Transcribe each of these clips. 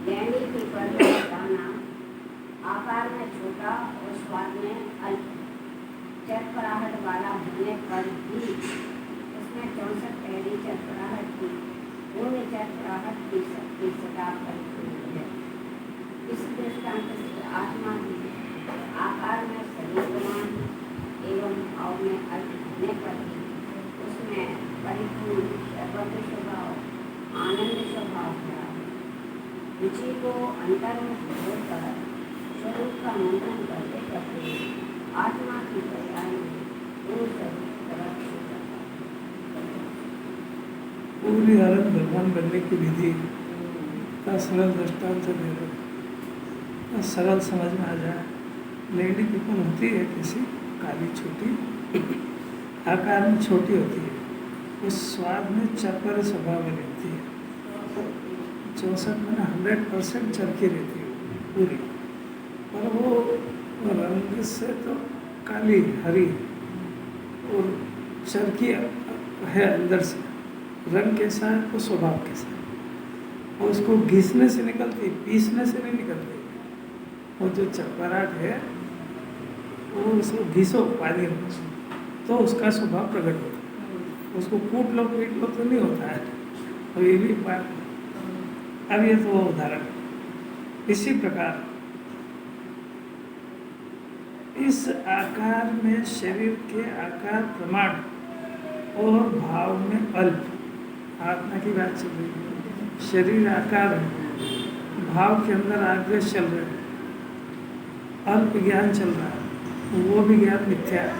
लैंडी की पर दाना आकार में छोटा और स्वाद में अल्प, चरपराहट वाला होने पर भी उसमें 64 पहली चरपराहट की पूर्ण चरपराहट की शक्ति सदा परिपूर्ण है। इस दृष्टांत से आत्मा की आकार में शरीरवान एवं भाव में अल्प होने पर भी उसमें परिपूर्ण सर्वज्ञ स्वभाव, आनंद स्वभाव है। रुचि को अंतर्मुख होकर स्वरूप का मंथन करते करते आत्मा की तैयारी पूरी आनंद भगवान बनने की विधि का सरल दृष्टांत दे रहे, सरल समझ में आ जाए। लेडी पीपल होती है किसी काली छोटी, आकार में छोटी होती है, उस स्वाद में चरपर स्वभाव में रहती है। 64 में 100% चरखी रहती है पूरी, पर वो रंग से तो काली हरी और चरखी है अंदर से। रंग कैसा है तो स्वभाव कैसा है, और उसको घिसने से निकलती है, पीसने से नहीं निकलती। वो जो चरपराहट है वो उसको घिसो पानी में तो उसका स्वभाव प्रकट होता है। उसको कूट लो पीट लो तो नहीं होता है। और ये भी बात, अब ये तो उदाहरण। इसी प्रकार इस आकार में शरीर के आकार प्रमाण और भाव में अल्प, आत्मा की बात चल रही है। शरीर आकार है, भाव के अंदर आग्रह चल रहे हैं, अल्प ज्ञान चल रहा है, वो भी ज्ञान मिथ्या है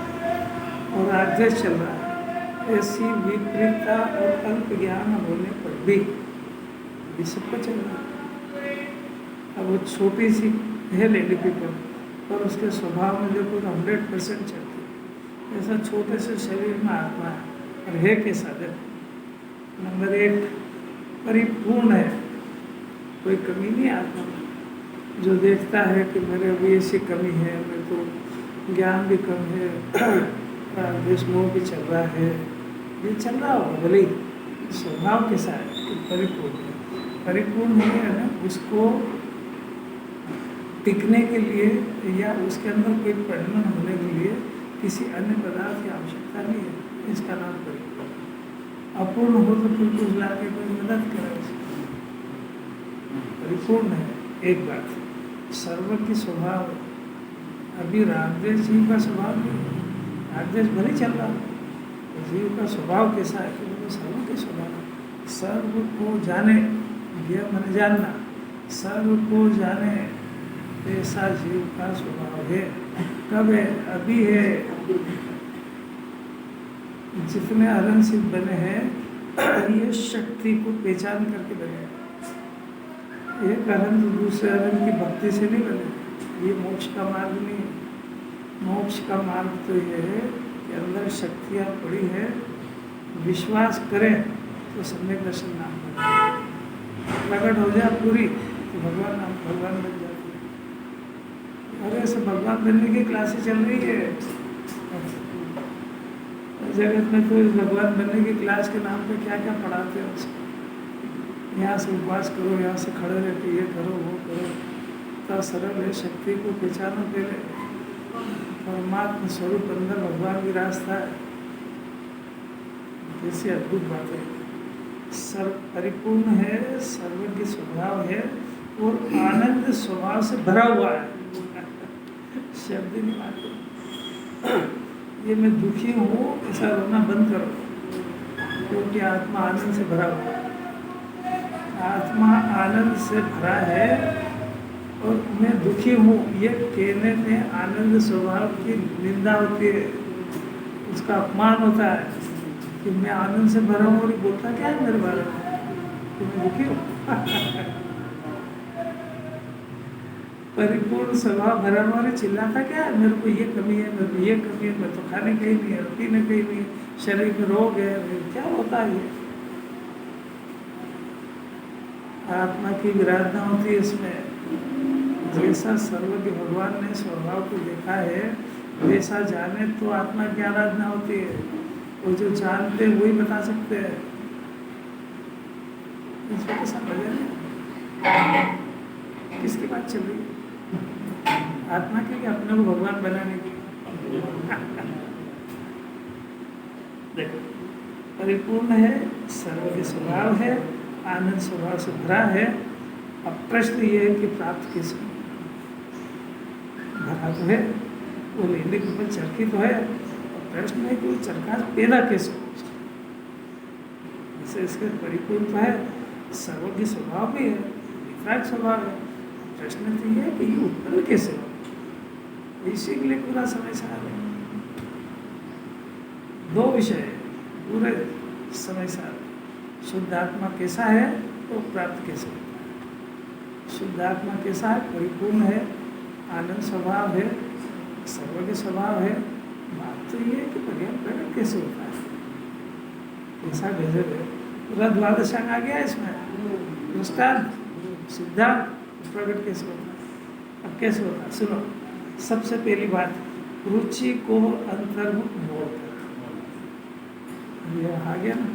और आग्रह चल रहा है। ऐसी विपरीतता और अल्प ज्ञान होने पर भी ये सबका चल रहा है। अब वो छोटी सी है लेडी पीपल, पर उसके स्वभाव में देखो तो 100% चलती है। ऐसा छोटे से शरीर में आत्मा है, और है कैसा देखो। नंबर 1 परिपूर्ण है, कोई कमी नहीं आत्मा में। जो देखता है कि मेरे अभी ऐसी कमी है, मेरे को ज्ञान भी कम है, विष्णु भी चल रहा है, ये चल रहा होगा भले ही। स्वभाव कैसा है कि परिपूर्ण है। परिपूर्ण है ना, उसको टिकने के लिए या उसके अंदर कोई परिणन होने के लिए किसी अन्य पदार्थ की आवश्यकता नहीं है। इसका नाम परिपूर्ण। अपूर्ण हो तो फिर कुछ ला के कोई मदद करे। परिपूर्ण है एक बात। सर्व की स्वभाव, अभी रागद्वेष जीव का स्वभाव नहीं, रागद्वेष भले चल रहा है, जीव का स्वभाव कैसा है कि वो सर्व के स्वभाव है। सर्व को जाने, यह मन जानना, सर्व को जाने, ऐसा जीव का स्वभाव है। कब है? अभी है। जितने अरहंत सिद्ध बने हैं ये शक्ति को पहचान करके बने। एक अरहंत दूसरे अरहंत की भक्ति से नहीं बने। ये मोक्ष का मार्ग नहीं है। मोक्ष का मार्ग तो ये है कि अंदर शक्तियाँ पड़ी है, विश्वास करें तो सम्यक दर्शन नाम प्रकट हो जाए पूरी, तो भगवान बन जाते हैं। अरे सब भगवान बनने की क्लासेस चल रही है जगत में, तो भगवान बनने की क्लास के नाम पे क्या क्या पढ़ाते हैं उसको। यहाँ से उपवास करो, यहाँ से खड़े रह के ये करो वो करो। इतना सरल है। शक्ति को पहचानो पहले, परमात्मा स्वरूप अंदर भगवान की रास्ता है। कैसी अद्भुत बात है। सर्व परिपूर्ण है, सर्वज्ञ स्वभाव है और आनंद स्वभाव से भरा हुआ है। शब्द नहीं मानते। ये मैं दुखी हूँ ऐसा रोना बंद करो, क्योंकि आत्मा आनंद से भरा हुआ है। आत्मा आनंद से भरा है और मैं दुखी हूँ ये कहने में आनंद स्वभाव की निंदा होती है, उसका अपमान होता है। कि मैं आनंद से भरा हूँ और ये बोलता क्या है मेरे बारे में कि मैं दुखी हूँ। परिपूर्ण स्वभाव भरा हुआ और चिल्लाता क्या है, मेरे को ये कमी है, मेरे को ये कमी है, मैं तो खाने कहीं नहीं है, पीने कहीं नहीं, शरीर में रोग है, क्या होता है ये। आत्मा की विराधना होती है इसमें। जैसा सर्वज्ञ भगवान ने स्वभाव को देखा है वैसा जाने तो आत्मा की आराधना होती है। वो जो जानते हैं वही बता सकते हैं। इसमें तो समझ नहीं किसकी बात चल रही है, आत्मा की कि अपने को भगवान बनाने की। देखो परिपूर्ण है, सर्वज्ञ स्वभाव है, आनंद स्वभाव से भरा है। अब प्रश्न ये है कि प्राप्त किस भरा तो है, वो लेने के ऊपर चरखी तो है। प्रश्न है कि वो चरखा पैदा कैसे हो। जैसे इसके परिपूर्ण तो है, सर्वज्ञ स्वभाव भी है, वितराग स्वभाव है। प्रश्न तो ये है कि ये उत्पन्न कैसे हो, इसी के लिए पूरा समय सार है। दो विषय है पूरे समय सार। शुद्ध आत्मा कैसा है तो प्राप्त कैसे होता है। शुद्ध आत्मा कैसा है, परिपूर्ण है, आनंद स्वभाव है, सर्वज्ञ स्वभाव है। बात तो ये है कि पर्याप्त प्रकट कैसे होता है, कैसा गजब है। पूरा द्वादशांग आ गया इसमें, दृष्टांत सिद्धांत, प्रकट कैसे होता है। अब कैसे होता है सुनो। सबसे पहली बात, रुचि को अंतर्मुख मोड़कर, ये आ गया ना।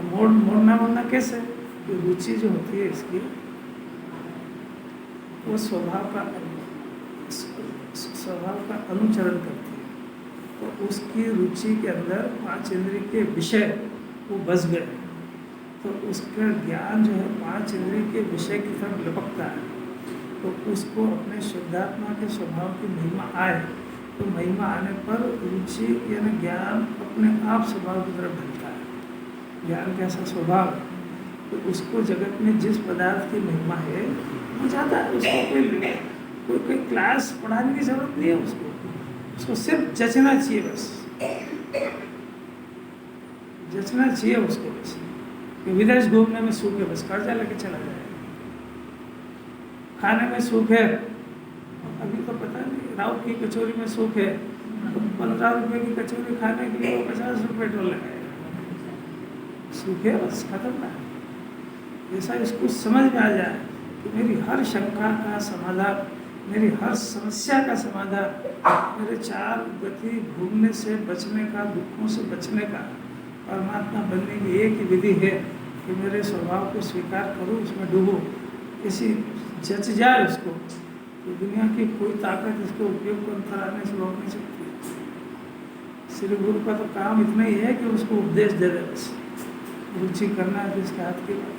मोड़ना कैसे, रुचि जो होती है इसकी वो स्वभाव का अनुचरण करती है। तो उसकी रुचि के अंदर 5 इंद्रिय के विषय वो बस गए, तो उसका ज्ञान जो है 5 इंद्रिय के विषय की तरफ लपकता है। तो उसको अपने शुद्धात्मा के स्वभाव की महिमा आए, तो महिमा आने पर रुचि यानी ज्ञान अपने आप स्वभाव की तरफ ढलता है। ज्ञान कैसा स्वभाव, तो उसको जगत में जिस पदार्थ की महिमा है वो जाता है। उसको कोई क्लास पढ़ाने की जरूरत नहीं है, उसको सिर्फ जचना चाहिए, बस जचना चाहिए उसको। बस विदेश घूमने में सुख है, बस कर्जा लेके चला जाए। खाने में सुख है, अभी तो पता नहीं, राउत की कचौरी में सुख है, तो 15 रुपये की कचौरी खाने के लिए वो 50 रुपये टोल लगाएगा। सुख है, बस खत्म ना। ऐसा इसको समझ में आ जाए कि मेरी हर शंका का समाधान, मेरी हर समस्या का समाधान, मेरे 4 गति घूमने से बचने का, दुखों से बचने का, परमात्मा बनने की एक ही विधि है कि मेरे स्वभाव को स्वीकार करूँ, उसमें डूबो। इसी जच जाए उसको, तो दुनिया की कोई ताकत इसके उपयोग को अंतर आने से रोक नहीं सकती। श्री गुरु का तो काम इतना ही है कि उसको उपदेश दे दे, बस रुचि करना है जिसके हाथ की बात।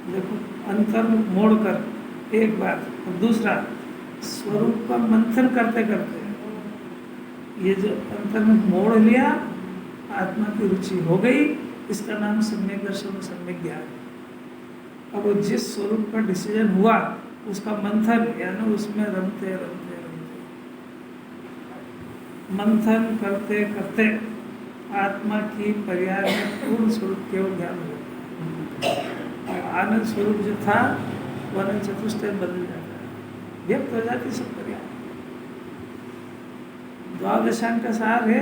देखो अंतर मोड़ कर एक बात, और दूसरा स्वरूप का मंथन करते करते ये जो अंतर में मोड़ लिया, आत्मा की रुचि हो गई, इसका नाम सम्यक दर्शन, सम्यक ज्ञान। अब वो जिस स्वरूप का डिसीजन हुआ उसका मंथन, यानी उसमें रमते रमते रमते मंथन करते करते आत्मा की पर्याय में पूर्ण स्वरूप केवल ज्ञान होता है। और आनंद स्वरूप जो था वो अनंत चतुष्टय बदल जाता है, व्यक्त हो जाती सब पर्याय। द्वादशांग का सार है,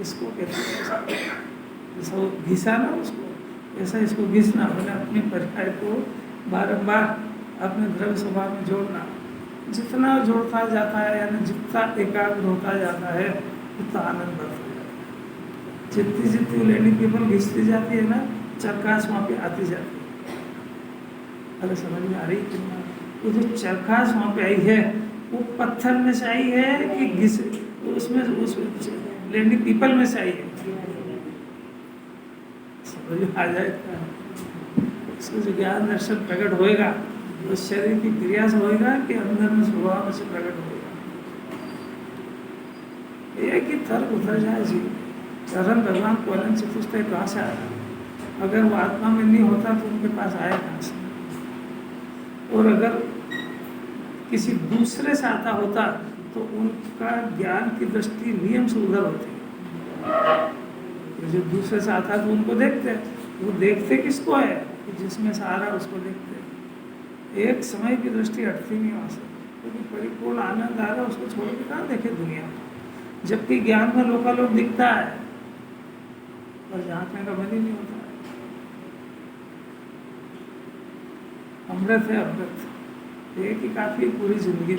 इसको कहते हैं जैसा वो घिसा ना उसको, ऐसा इसको घिसना, मैंने अपनी पर्याय को बारंबार अपने द्रव्य स्वभाव में जोड़ना। जितना जोड़ता जाता है, यानी जितना एकाग्र होता जाता है, उतना आनंद बढ़ता जाता है। जितनी जितनी लेनी केवल घिसती जाती है ना, चरकास वहाँ पे आती जाती है। अरे समझ में आ रही कि वो जो चरकास वहाँ पे आई है वो पत्थर में से आई है कि घिस उसमें उस लेंडी पीपल में से आई है, समझ में आ जाएगा। इसको जो ज्ञान दर्शन प्रकट होएगा वो शरीर की क्रिया से होएगा कि अंदर में स्वभाव से प्रकट होएगा। एक ही तर्क उतर जाए जी, चरण भगवान को अनंत चतुष्टय कहाँ से आया? अगर वो आत्मा में नहीं होता तो उनके पास आया कहाँ से? और अगर किसी दूसरे से आता होता तो उनका ज्ञान की दृष्टि नियम से उधर होती है। ये जो दूसरे से आता है तो उनको देखते हैं, वो देखते किसको है कि जिसमें से आ रहा है उसको देखते हैं। एक समय की दृष्टि हटती नहीं वहाँ से, क्योंकि परिपूर्ण आनंद आ रहा है उसको छोड़ के कहाँ देखे दुनिया में। जबकि ज्ञान में लोकालोक दिखता है और झांकने का मन ही नहीं होता है। अमृत है अमृत, एक ही काफी पूरी जिंदगी।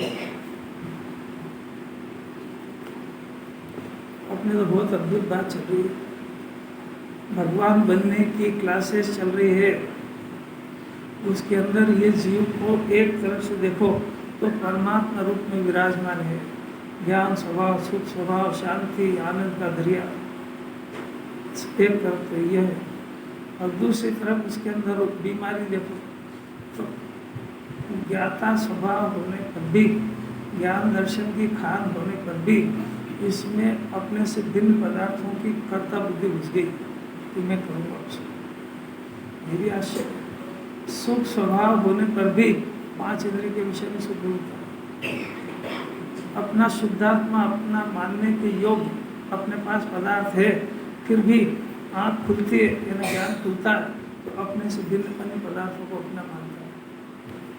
अपने तो बहुत अद्भुत बात चल रही है, भगवान बनने की क्लासेस चल रही है। उसके अंदर ये जीव को एक तरफ से देखो तो परमात्मा रूप में विराजमान है, ज्ञान स्वभाव, सुख स्वभाव, शांति, आनंद का दरिया। एक तरफ तो ये है, और दूसरी तरफ उसके अंदर बीमारी देखो तो ज्ञाता स्वभाव होने पर भी, ज्ञान दर्शन की खान होने पर भी इसमें अपने से भिन्न पदार्थों की कर्ता बुद्धि घुस गई कि मैं करूँगा उसको। ये भी आश्चर्य। सुख स्वभाव होने पर भी 5 इंद्रिय के विषय में सुख होता है। अपना शुद्धात्मा, अपना मानने के योग्य अपने पास पदार्थ है, फिर भी आँख खुलती है, यानी ज्ञान खुलता है तो अपने से भिन्न अन्य पदार्थों को अपना मानता है।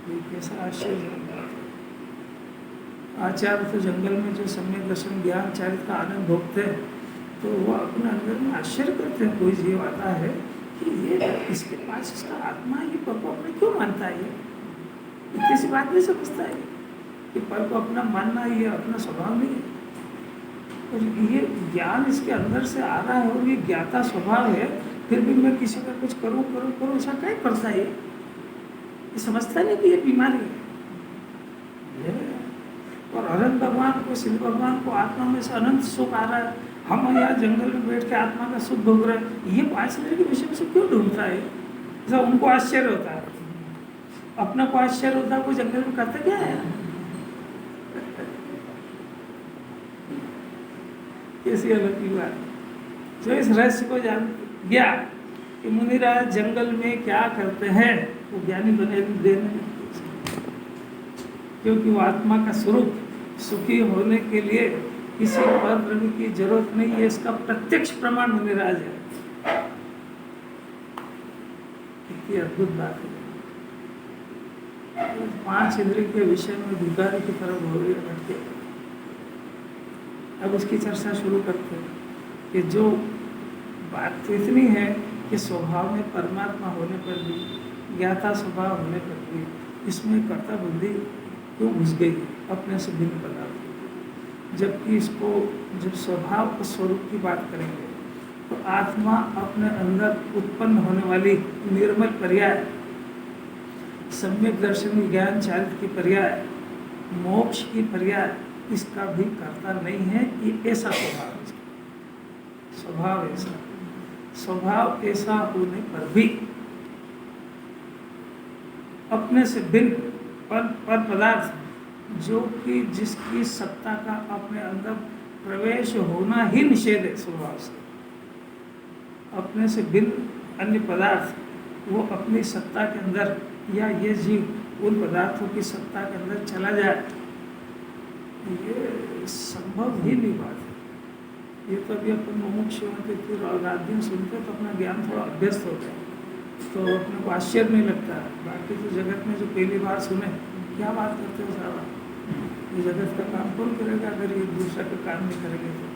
ये कैसा आश्चर्यजनक बात है। आचार्य तो जंगल में जो सम्यक दर्शन ज्ञान चारित्र का आनंद भोगते हैं तो वो अपने अंदर में आश्चर्य करते हैं। कोई जीव आता है कि ये इसके पास इसका आत्मा है, ये पर को अपने क्यों मानता है, ये इतनी सी बात नहीं समझता है कि पर को अपना मानना ये अपना स्वभाव नहीं है। और ये ज्ञान इसके अंदर से आ रहा है और ये ज्ञाता स्वभाव है, फिर भी मैं किसी का कुछ करूँ करूँ करूँ, ऐसा क्या करता है ये समझता नहीं कि ये बीमारी है। और अनंत भगवान को, शिव भगवान को आत्मा में से अनंत सुख आ रहा है, हम यहाँ जंगल में बैठ के आत्मा का सुख भोग रहे हैं। ये 5 इंद्रिय के विषय में से क्यों ढूंढता है, ऐसा उनको आश्चर्य होता है। अपना को आश्चर्य होता है, कोई जंगल में करता क्या है। कैसी अलग की बात। जो इस रहस्य को जान गया कि मुनिराज जंगल में क्या करते हैं, वो ज्ञानी बने देने, क्योंकि वो आत्मा का स्वरूप सुखी होने के लिए किसी पर द्रव्य की जरूरत नहीं है, इसका प्रत्यक्ष प्रमाण मुनिराज है। कितनी अद्भुत बात है। 5 इंद्रिय के विषय में भिखारी की तरफ हो रही है। अब उसकी चर्चा शुरू करते हैं कि जो बात तो इतनी है कि स्वभाव में परमात्मा होने पर भी, ज्ञाता स्वभाव होने पर भी इसमें कर्ता बुद्धि क्यों घुस गई अपने से भिन्न पदार्थ। जबकि इसको जब स्वभाव और स्वरूप की बात करेंगे तो आत्मा अपने अंदर उत्पन्न होने वाली निर्मल पर्याय, सम्यक दर्शन ज्ञान चारित्र की पर्याय, मोक्ष की पर्याय, इसका भी कर्ता नहीं है। ये ऐसा स्वभाव है, स्वभाव ऐसा होने पर भी अपने से भिन्न पर पदार्थ जो कि जिसकी सत्ता का अपने अंदर प्रवेश होना ही निषेध है, स्वभाव से अपने से भिन्न अन्य पदार्थ वो अपनी सत्ता के अंदर, या ये जीव उन पदार्थों की सत्ता के अंदर चला जाए, ये संभव ही नहीं बात है। ये तो अभी अपन मुमुक्षु होते फिर रात दिन सुनते तो अपना ज्ञान थोड़ा अभ्यस्त होता है तो अपने को आश्चर्य नहीं लगता है। बाकी तो जगत में जो पहली बार सुने क्या बात करते हो सारा, ये जगत का काम कौन करेगा अगर ये दूसरा का काम नहीं करेंगे तो।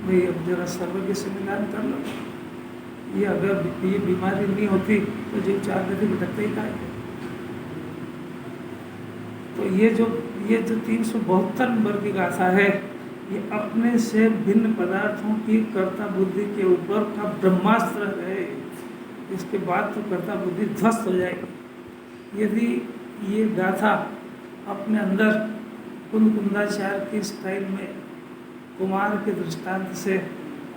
भाई अब जरा सर्वज्ञ से मिलान कर लो, ये अगर ये बीमारी नहीं होती तो जीव 4 गति भटकते ही का है। तो ये जो 372 नंबर की गाथा है, ये अपने से भिन्न पदार्थों की कर्ता बुद्धि के ऊपर का ब्रह्मास्त्र है। इसके बाद तो कर्ता बुद्धि ध्वस्त हो जाएगी। यदि ये गाथा अपने अंदर कुंदाचार्य की स्टाइल में कुमार के दृष्टांत से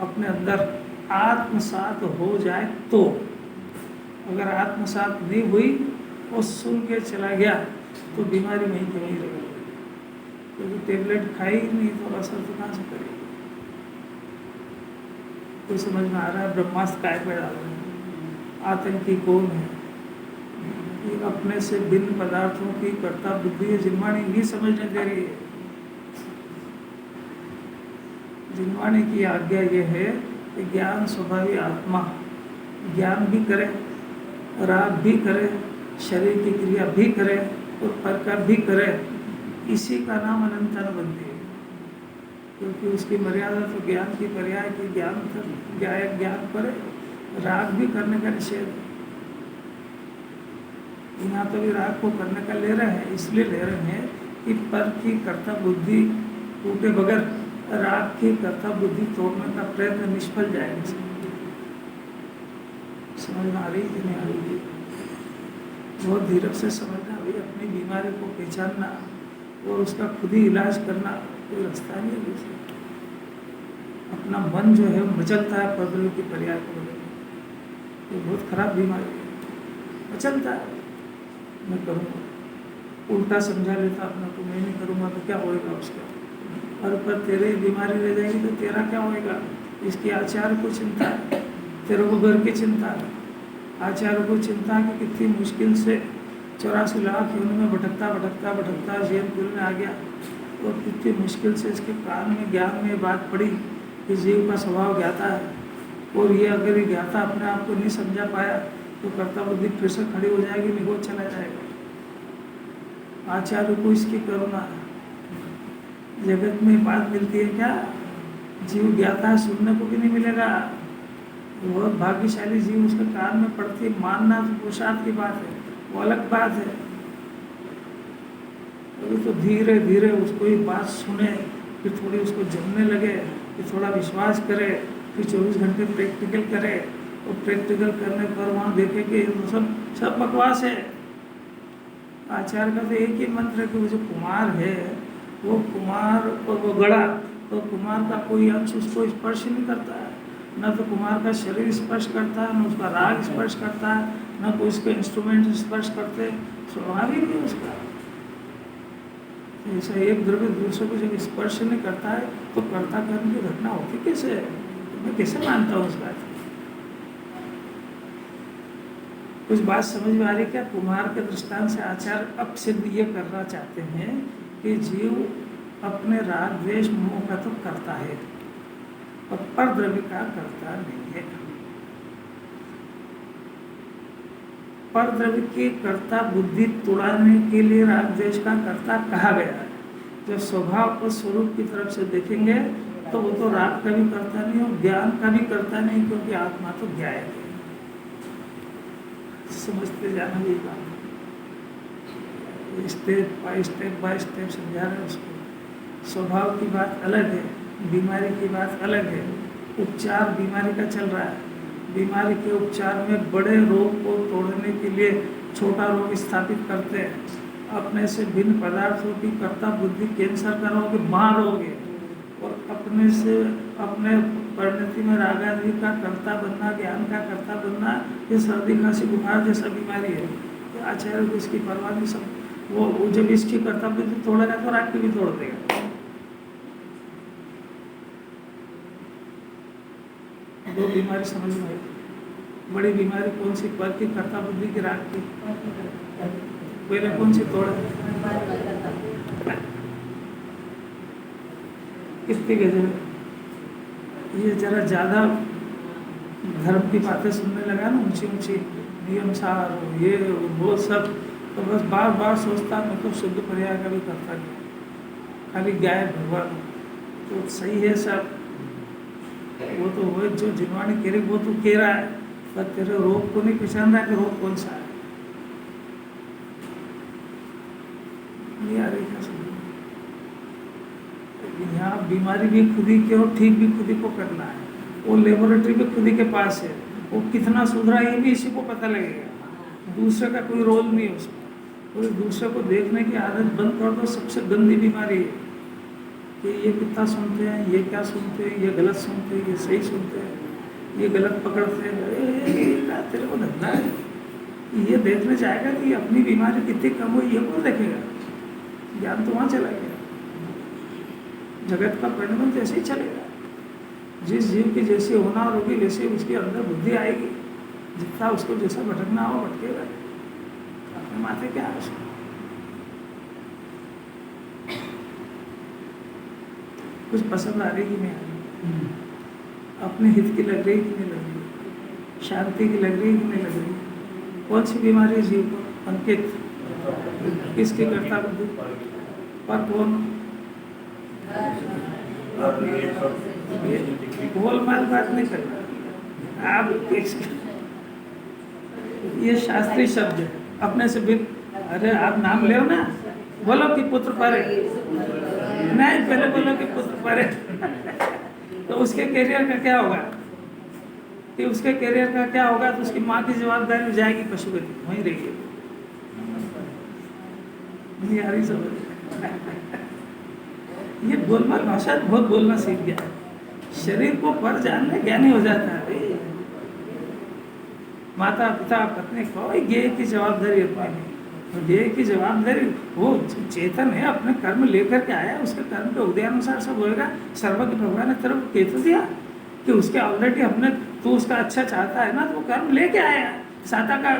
अपने अंदर आत्मसात हो जाए तो, अगर आत्मसात नहीं हुई और सुन के चला गया तो बीमारी वहीं की वहीं रहेगी, क्योंकि टेबलेट खाई नहीं तो असर तो कहाँ से करेगी। कोई समझ में आ रहा है ब्रह्मास्त्र काय पे डाल रहे हैं, आतंकी कौन है, ये अपने से भिन्न पदार्थों की कर्ता बुद्धि जिम्मानी नहीं समझने दे रही है। जिनवाणी की आज्ञा ये है कि ज्ञान स्वभावी आत्मा ज्ञान भी करे, राग भी करे, शरीर की क्रिया भी करे और पर का भी करे, इसी का नाम अनंतर बनती है। क्योंकि उसकी मर्यादा तो ज्ञान की पर्याय की ज्ञान तक ज्ञान करे, राग भी करने का निषेध। यहाँ तो भी राग को करने का ले रहे हैं, इसलिए ले रहे हैं कि पर की कर्ता बुद्धि टूटे बगैर राग की कर्ता बुद्धि तोड़ने का प्रयत्न निष्फल जाएगा। समझ में आ रही कि नहीं आ रही? बहुत धीरज से समझना भाई, अपनी बीमारी को पहचानना और उसका खुद ही इलाज करना कोई रास्ता नहीं है दूसरा। अपना मन जो है मचलता है प्रभु की पर्याय को बदलने, ये बहुत खराब बीमारी है। मचलता है, मैं करूँगा, उल्टा समझा लेता अपना को, मैं नहीं करूँगा तो क्या होएगा उसका, और पर तेरे बीमारी रह जाएगी तो तेरा क्या होएगा। इसकी आचार्य को चिंता है, तेरे को घर की चिंता है, आचार्य को चिंता है कि कितनी मुश्किल से 84 लाख योनि में भटकता भटकता भटकता जैनपुर में आ गया, और कितनी मुश्किल से इसके कान में ज्ञान में बात पड़ी कि जीव का स्वभाव ज्ञाता है, और ये अगर ये ज्ञाता अपने आप को नहीं समझा पाया तो कर्ता बुद्धि फिर से खड़ी हो जाएगी, निगोद चला जाएगा। आचार्य को इसकी करुणा है। जगत में बात मिलती है क्या, जीव ज्ञाता है सुनने को भी नहीं मिलेगा, बहुत भाग्यशाली जीव उसके कान में पड़ती है, मानना तो पुरुषार्थ की बात है, वो अलग बात है। अभी तो धीरे धीरे उसको ये बात सुने, फिर थोड़ी उसको जमने लगे, फिर थोड़ा विश्वास करे, फिर 24 घंटे प्रैक्टिकल करे, और प्रैक्टिकल करने पर वहाँ देखे कि सब बकवास है। आचार्य का तो एक ही मंत्र है कि वो जो कुमार है, वो कुमार और वो गड़ा, तो कुमार का कोई अंश उसको स्पर्श नहीं करता है, न तो कुमार का शरीर स्पर्श करता है, न उसका राग स्पर्श करता है, न कोई उसके इंस्ट्रूमेंट स्पर्श करते, स्वभाव ही नहीं उसका। ऐसा एक द्रव्य दूसरे को जब स्पर्श नहीं करता है तो कर्ता कर्म की घटना होती कैसे है, मैं कैसे मानता हूँ उस बात को। कुछ बात समझ में आ रही क्या? कुमार के दृष्टांत से आचार्य अब सिद्ध ये करना चाहते हैं कि जीव अपने राग द्वेष मोह का तो करता है, पर द्रव्य का करता नहीं है। पर द्रव्य की कर्ता बुद्धि तोड़ाने के लिए राग द्वेष का कर्ता कहा गया है। जब स्वभाव और स्वरूप की तरफ से देखेंगे तो वो तो राग का भी करता नहीं और ज्ञान का भी करता नहीं, क्योंकि आत्मा तो ज्ञाय है। समझते जाना ये बात, स्टेप बाय स्टेप समझा रहे हैं उसको। स्वभाव की बात अलग है, बीमारी की बात अलग है, उपचार बीमारी का चल रहा है। बीमारी के उपचार में बड़े रोग को तोड़ने के लिए छोटा रोग स्थापित करते हैं। अपने से भिन्न पदार्थों की कर्ता बुद्धि कैंसर का रोग मारोगे, और अपने से अपने परिणति में रागादि का कर्ता बनना, ज्ञान का कर्ता बनना, ये सर्दी खांसी बुखार जैसा बीमारी है। आचार्य को इसकी परवाह नहीं, सब वो जब इसकी कर्ता बुद्धि तोड़ेगा तो राग की भी तोड़ देगा। दो बीमारी समझ में आई। बड़ी बीमारी कौन सी? पर की कर्ता बुद्धि की, राग की। पहले कौन सी तोड़े? कितनी गजब। ये जरा ज़्यादा धर्म की बातें सुनने लगा ना, ऊंची ऊंची नियम सार ये वो सब, तो बस बार बार सोचता मैं तो शुद्ध पर्याय का भी करता नहीं, खाली गाय भगवान तो सही है सब। वो तो वो जो जिनवाणी कह रही वो तो कह रहा है, पर तेरे रोग को नहीं पहचान रहा कि रोग कौन सा है। नहीं आ रही क्या समझ? यहाँ बीमारी भी खुद ही की और ठीक भी खुद ही को करना है। वो लेबोरेटरी भी खुद ही के पास है, वो कितना सुधरा ये भी इसी को पता लगेगा। दूसरे का कोई रोल नहीं है उसमें। और दूसरे को देखने की आदत बंद कर दो, सबसे गंदी बीमारी है कि ये कितना सुनते हैं, ये क्या सुनते हैं, ये गलत सुनते हैं, ये सही सुनते हैं, ये गलत पकड़ते हैं। तेरे को धंधा है, ये देखने जाएगा कि अपनी बीमारी कितनी कम हुई, ये कौन देखेगा? ज्ञान तो वहाँ चला गया। जगत का परिणाम जैसे ही चलेगा, जिस जीव की जैसी होना होगी वैसे उसके अंदर बुद्धि आएगी। जितना उसको जैसा भटकना हो भटकेगा, अपने माथे क्या है उसको। कुछ पसंद आ रही कि नहीं आ रही? अपने हित की लग रही कि नहीं लग रही, शांति की लग रही कि नहीं लग रही। कौन सी बीमारी है जीव को? अंकित किसकी करता बुद्धि पर कौन? गोलमाल बात नहीं करना आप। ये शास्त्रीय शब्द है, अपने से भी। अरे आप नाम ले ना, बोलो कि पुत्र परे, नहीं पहले बोलो कि पुत्र परे। तो उसके करियर का क्या होगा? कि उसके करियर का क्या होगा? तो उसकी माँ की जवाबदारी हो जाएगी पशुपति, वहीं रहिए। नहीं आ रही समझ? ये गोलमाल भाषा बहुत बोलना सीख गया है। शरीर को पर जानने ज्ञानी हो जाता है। माता पिता पत्नी कोई गेय की जवाबदारी अपनी नहीं। तो गेय की जवाबदारी वो चेतन है, अपने कर्म लेकर के आया, उसके कर्म के उदयानुसार सब होएगा। सर्वज्ञ भगवान ने तरफ कह तो दिया कि उसके ऑलरेडी हमने, तू उसका अच्छा चाहता है ना, तो वो कर्म लेके आया, साता का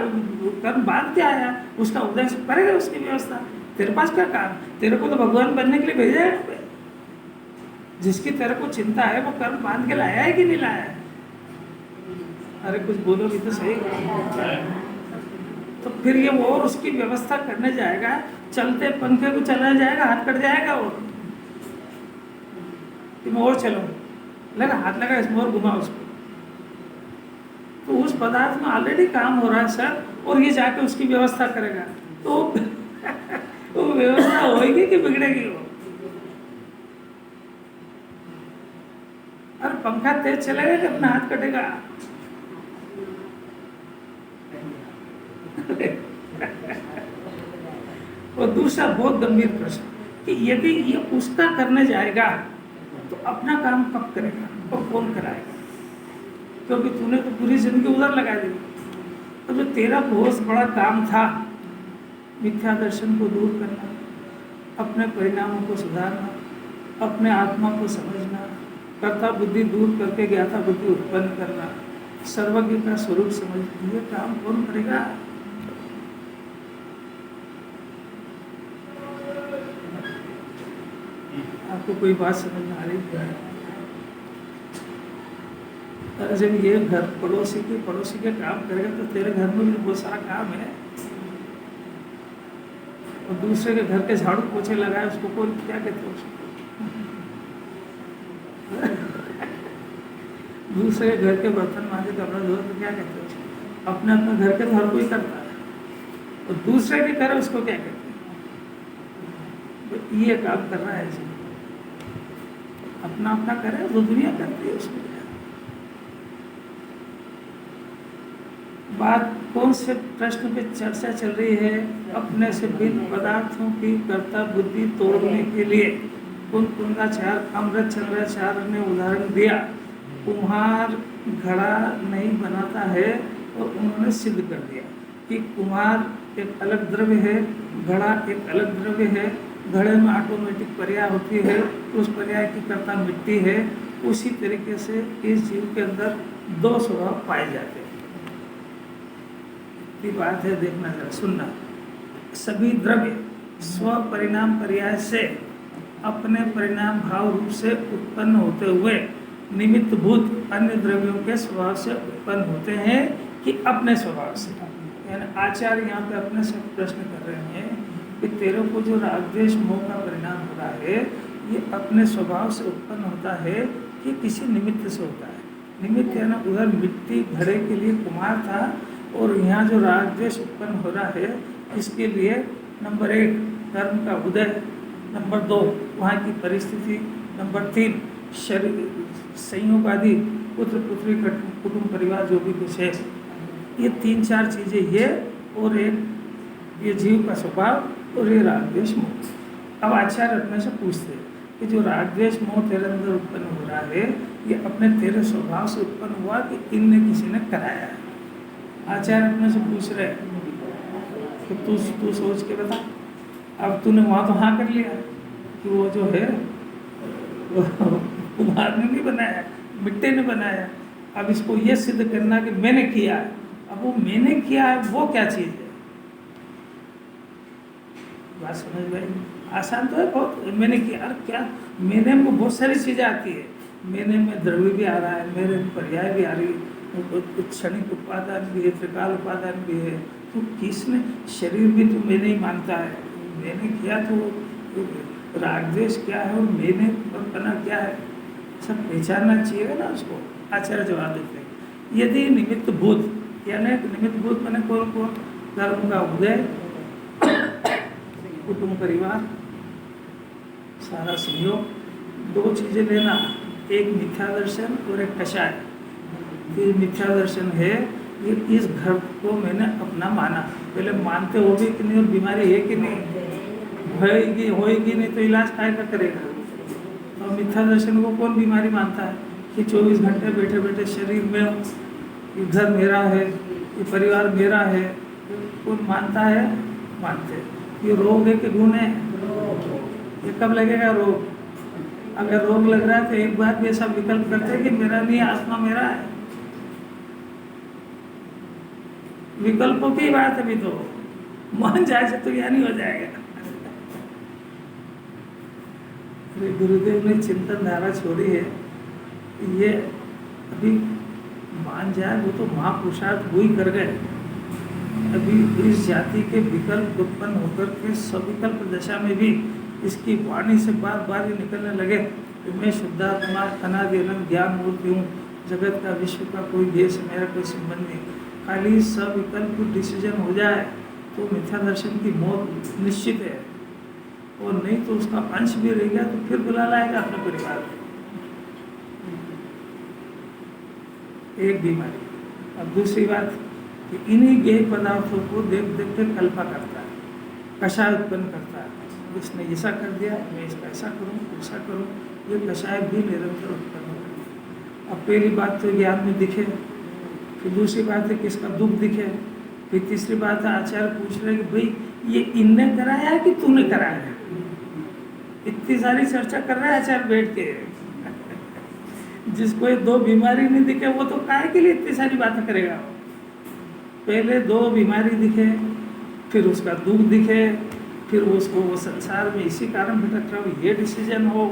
कर्म बांध के आया, उसका उदय से करेगा उसकी व्यवस्था। तेरे पास क्या काम? तेरे को तो भगवान बनने के लिए भेजा है। जिसकी तेरे को चिंता है वो कर्म बांध के लाया है कि नहीं लाया है? अरे कुछ बोलोगे तो सही। तो फिर ये वो और उसकी व्यवस्था करने जाएगा, चलते पंखे को चलाया जाएगा, हाथ कट जाएगा। और तुम और चलो, लगा हाथ लगा इसमें और घुमा उसको। तो उस पदार्थ में ऑलरेडी काम हो रहा है सर, और ये जाके उसकी व्यवस्था करेगा। तो वो व्यवस्था होगी कि बिगड़ेगी वो? अरे पंखा तेज चलेगा कि अपना हाथ कटेगा? और दूसरा बहुत गंभीर प्रश्न कि यदि ये उसका करने जाएगा तो अपना काम कब करेगा और कौन कराएगा? क्योंकि तूने तो पूरी जिंदगी उधर लगा दी। तो जो तेरा बहुत बड़ा काम था, मिथ्या दर्शन को दूर करना, अपने परिणामों को सुधारना, अपने आत्मा को समझना, कर्ता बुद्धि दूर करके ज्ञाता बुद्धि उत्पन्न करना, सर्वज्ञ का स्वरूप समझना, ये काम कौन करेगा? आपको कोई बात समझ में आ रही है? जब ये घर पड़ोसी के काम करेगा तो तेरे घर में भी बहुत सारा काम है। और दूसरे के घर के झाड़ू पोछे लगाए, उसको कौन क्या कहते हैं? उसको दूसरे के घर के बर्तन मांजे, कपड़ा धोए तो क्या कहते हैं? अपने अपने घर के तो हर कोई करता है, और दूसरे के करे उसको क्या कहते हैं? तो ये काम कर रहा है जी, अपना अपना करे तो दुनिया करती है उसमें। बात कौन से प्रश्न पे चर्चा चल रही है? अपने से भिन्न पदार्थों की कर्ता बुद्धि तोड़ने के लिए कुंदाचार अमृतचंद्राचार्य ने उदाहरण दिया। कुम्हार घड़ा नहीं बनाता है, और उन्होंने सिद्ध कर दिया कि कुम्हार एक अलग द्रव्य है, घड़ा एक अलग द्रव्य है। घड़े में ऑटोमेटिक पर्याय होती है, उस पर्याय की कर्ता मिट्टी है। उसी तरीके से इस जीव के अंदर दो स्वभाव पाए जाते हैं। बात है, देखना जरा, सुनना। सभी द्रव्य स्व परिणाम पर्याय से अपने परिणाम भाव रूप से उत्पन्न होते हुए निमित्त भूत अन्य द्रव्यों के स्वभाव से उत्पन्न होते हैं कि अपने स्वभाव से। यानी आचार्य यहाँ पे अपने से प्रश्न कर रहे हैं कि तेरे को जो राग द्वेष मोह का परिणाम हो रहा है, ये अपने स्वभाव से उत्पन्न होता है कि किसी निमित्त से होता है? निमित्त यानी उधर मिट्टी घड़े के लिए कुम्हार था, और यहाँ जो राग द्वेष उत्पन्न हो रहा है, इसके लिए नंबर 1 कर्म का उदय, नंबर 2 वहाँ की परिस्थिति, नंबर 3 शरीर संयोग आदि, पुत्र पुत्री कुटुंब परिवार जो भी कुछ है, ये 3-4 चीज़ें ये, और एक ये जीव का स्वभाव, और ये राग द्वेष मोह। अब आचार्य अपने से पूछते हैं कि जो राग द्वेष मोह तेरे अंदर उत्पन्न हो रहा है, ये अपने तेरे स्वभाव से उत्पन्न हुआ कि इनने किसी ने कराया है? आचार्य अपने से पूछ रहे हैं कि तू सोच के बता। अब तूने वहाँ तो हाँ कर लिया कि वो जो है कुम्हार ने नहीं बनाया, मिट्टी ने बनाया। अब इसको ये सिद्ध करना कि मैंने किया है। अब वो मैंने किया है वो क्या चीज़ है? बात समझ भाई, आसान तो है बहुत। मैंने किया, अरे क्या मैंने में बहुत सारी चीज़ें आती है। मैंने में द्रव्य भी आ रहा है, मेरे में पर्याय भी आ रही है, कुछ क्षणिक उपादान भी है, त्रिकाल उपादान भी है। तो किसने, शरीर भी तो मैंने ही मानता है, मैंने किया तो रागद्वेष क्या है और मैंने बना क्या है, सब पहचानना चाहिए ना उसको। आचार्य जवाब देते हैं, यदि निमित्त भूत, यानी निमित्त भूत मैंने कौन कौन, धर्म का उदय, कुटुंब परिवार, सारा सहयोग, दो चीजें लेना, एक मिथ्या दर्शन और एक कषाय। ये मिथ्या दर्शन है, ये इस घर को मैंने अपना माना, पहले मानते हो भी कि नहीं, और बीमारी है कि नहीं, होएगी नहीं तो इलाज काय का करेगा। और मिथ्या दर्शन को कौन बीमारी मानता है कि 24 घंटे बैठे बैठे शरीर में, ये घर मेरा है, ये परिवार मेरा है, कौन मानता है, मानते। ये रोग है कि गुण है, ये कब लगेगा रोग, अगर रोग लग रहा है तो एक बार भी ऐसा विकल्प करते हैं कि मेरा नहीं, आत्मा मेरा है। विकल्पों की बात अभी तो मान जाए तो ज्ञानी हो जाएगा। गुरुदेव ने चिंतन धारा छोड़ी है, ये अभी मान जाए वो तो महापुरुषार्थ वो ही कर गए। अभी इस जाति के विकल्प उत्पन्न होकर के सविकल्प दशा में भी इसकी वाणी से बार बार ही निकलने लगे कि मैं शुद्धात्मा अनादि अनंत ज्ञान मूर्ति हूँ, जगत का विश्व का कोई देश मेरा कोई संबंध नहीं। खाली सविकल्प डिसीजन हो जाए तो मिथ्या दर्शन की मौत निश्चित है, और नहीं तो उसका अंश भी रह गया तो फिर बुला लाएगा अपने परिवार में। एक बीमारी। अब दूसरी बात कि इन्हीं गेय पदार्थों को देख देख के कल्पा करता है, कषाय उत्पन्न करता है। इसने ऐसा कर दिया, मैं इसका ऐसा करूँ, ऐसा करूँ, ये कषाय भी निरंतर उत्पन्न हो रही है। अब पहली बात तो ज्ञान में दिखे, फिर दूसरी बात है कि इसका दुख दिखे, फिर तीसरी बात है आचार्य पूछ रहे कि भाई ये इनने कराया है कि तूने कराया है। इतनी सारी चर्चा कर रहा है आचार्य बैठ के। जिसको ये दो बीमारी नहीं दिखे वो तो काहे के लिए इतनी सारी बातें करेगा। पहले दो बीमारी दिखे, फिर उसका दुख दिखे, फिर उसको वो संसार में इसी कारण भटक रहा हो, ये डिसीजन हो,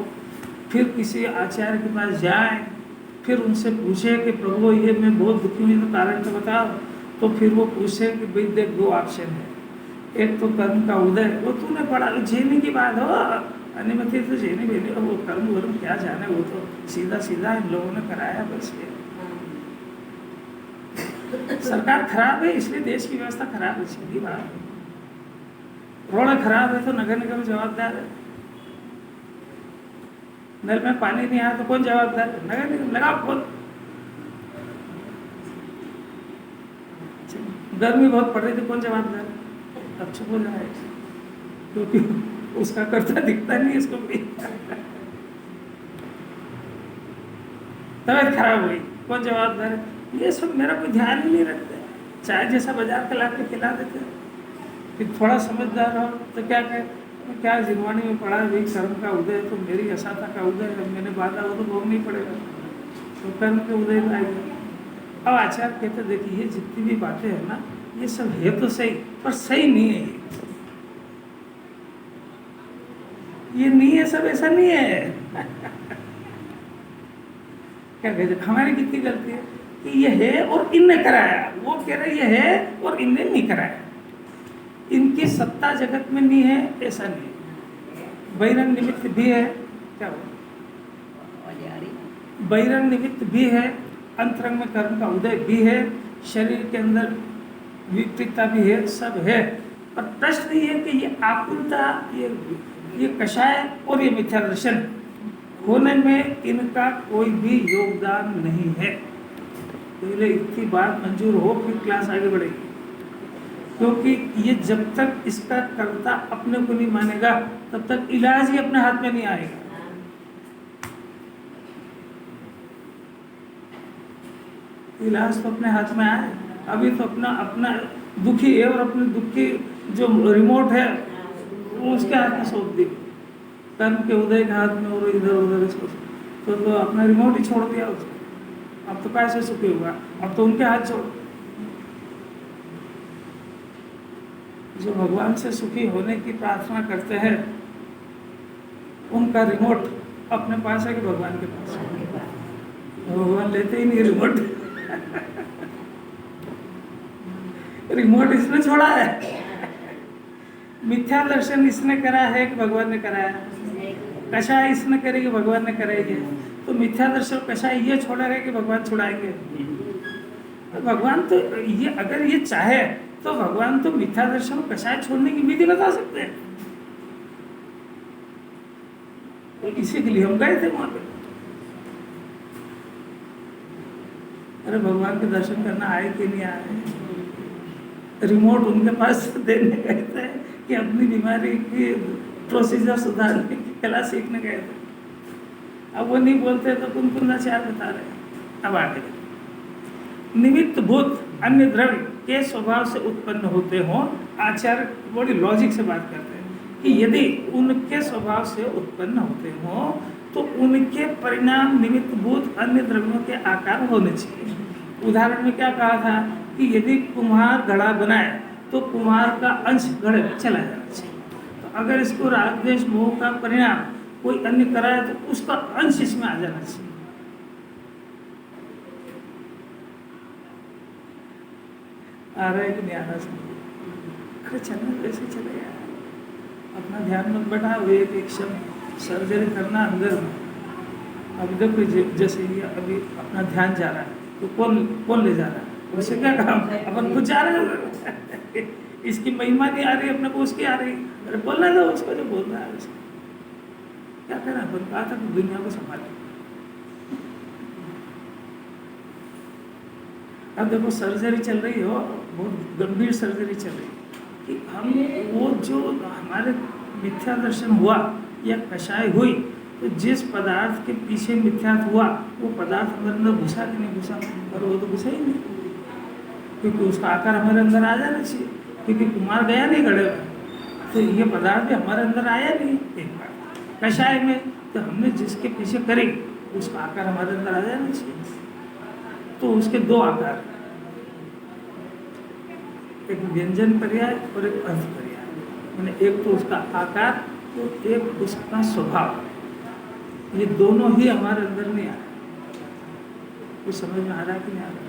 फिर किसी आचार्य के पास जाए, फिर उनसे पूछे कि प्रभु ये मैं बहुत दुखी हूँ, तो कारण तो बताओ। तो फिर वो पूछे कि भाई देख दो ऑप्शन है, एक तो कर्म का उदय, वो तूने पढ़ा, झेलने की बात हो, अनुमति तो झेलने भी नहीं, वो कर्म वर्म क्या जाने, वो तो सीधा सीधा इन लोगों ने कराया बस। ये सरकार खराब है इसलिए देश की व्यवस्था खराब है, सीधी बात। रोड खराब है तो नगर निगम जवाबदार है, नल में पानी नहीं आया तो कौन जवाबदार है, नगर निगम। लगाओ कौन, गर्मी बहुत पड़ रही थी, कौन जवाबदार है, अब चुप हो जाए क्योंकि उसका कर्ता दिखता नहीं इसको भी। तबीयत खराब हुई, कौन जवाबदार है, ये सब मेरा कोई ध्यान ही नहीं रखते। चाय जैसा बाजार के ला के खिला देते, फिर थोड़ा समझदार हो तो क्या कहे, क्या जिनवाणी में पढ़ा है भाई कर्म का उदय, तो मेरी असाता का उदय है, मैंने बाधा वो तो भोग नहीं पड़ेगा, तो कर्म के उदय में आएगा। अब आचार्य कहते देखिए ये जितनी भी बातें हैं ना, ये सब है तो सही, पर सही नहीं है। ये नहीं है, सब ऐसा नहीं है। क्या कहते हमारी कितनी गलती है कि ये है और इनने कराया, वो कह रहे ये है और इनने नहीं कराया, इनकी सत्ता जगत में नहीं है, ऐसा नहीं है। बहिरंग निमित्त भी है, क्या हो, बहिरंग निमित्त भी है, अंतरंग में कर्म का उदय भी है, शरीर के अंदर विपरीतता भी है, सब है। पर प्रश्न ये है कि ये आकुलता, ये कषाय और ये मिथ्या दर्शन होने में इनका कोई भी योगदान नहीं है। पहले इतनी बात मंजूर हो फिर क्लास आगे बढ़ेगी, क्योंकि ये जब तक इसका कर्ता अपने को नहीं मानेगा तब तक इलाज ही अपने हाथ में नहीं आएगा। इलाज तो अपने हाथ में आए, अभी तो अपना दुखी है और अपने दुख की जो रिमोट है वो उसके हाथ में सौंप दी, कर्म के उदय के हाथ में, और इधर उधर तो अपना रिमोट ही छोड़ दिया उसको। अब तो कैसे सुखी होगा, अब तो उनके हाथ छोड़। जो भगवान से सुखी होने की प्रार्थना करते हैं उनका रिमोट अपने पास है कि भगवान के पास है। भगवान लेते ही नहीं रिमोट। रिमोट इसने छोड़ा है। मिथ्या दर्शन इसने करा है कि भगवान ने कराया? कषाय इसने करी कि भगवान ने कराई है? तो मिथ्या दर्शन कषाय ये छोड़ेगा कि भगवान छुड़ाएंगे? भगवान तो ये, अगर ये चाहे तो भगवान तो मिथ्या दर्शन कषाय छोड़ने की विधि बता सकते हैं। तो इसी के लिए हम गए थे वहां पे। अरे भगवान के दर्शन करना आए कि नहीं आए? रिमोट उनके पास देने गए थे कि अपनी बीमारी की प्रोसीजर सुधारने की कला सीखने गए थे। अब वो नहीं बोलते तो तुम पुनराचार बता रहे। अब आगे निमित्त भूत अन्य द्रव्य के स्वभाव से उत्पन्न होते हों, आचार्य बड़ी लॉजिक से बात करते हैं कि यदि उनके स्वभाव से उत्पन्न होते हों तो उनके परिणाम निमित्त भूत अन्य द्रव्यों के आकार होने चाहिए। उदाहरण में क्या कहा था कि यदि कुम्हार घड़ा बनाए तो कुम्हार का अंश घड़े में चला जाना चाहिए। तो अगर इसको राग द्वेष मोह का परिणाम कोई अन्य कराए तो उसका अंश इसमें आ जाना चाहिए। आ रहा है कि नहीं आ रहा? अरे चलना तो ऐसे चलेगा, अपना ध्यान मत बढ़ाओ। एक एक शब्द सर्जरी करना अंदर में। अब देखो जैसे ये अभी अपना ध्यान जा रहा है तो कौन ले जा रहा है? उससे क्या काम? अपन कुछ जा रहे हैं। इसकी महिमा नहीं आ रही अपने को, उसकी आ रही। अरे बोलना दो उसको जो बोल रहा है उसको। क्या करना? अपन कहा था कि दुनिया को संभाले। अब देखो सर्जरी चल रही हो, बहुत गंभीर सर्जरी चल रही है कि हम वो जो हमारे मिथ्या दर्शन हुआ या कषाय हुई, तो जिस पदार्थ के पीछे मिथ्या हुआ वो पदार्थ हमारे अंदर घुसा कि नहीं घुसा? और वो तो घुसा ही नहीं, क्योंकि उसका आकार हमारे अंदर आ जाना चाहिए। क्योंकि कुम्हार गया नहीं घड़े में, तो ये पदार्थ भी हमारे अंदर आया नहीं। एक बार कषाय में तो हमने जिसके पीछे करी उसका आकार हमारे अंदर आ जाना चाहिए। तो उसके दो आकार, एक व्यंजन पर्याय और एक अर्थ पर्याय। मैंने एक तो उसका आकार तो एक उसका स्वभाव, ये दोनों ही हमारे अंदर नहीं आ रहा। कुछ समझ में आ रहा है कि नहीं आ रहा?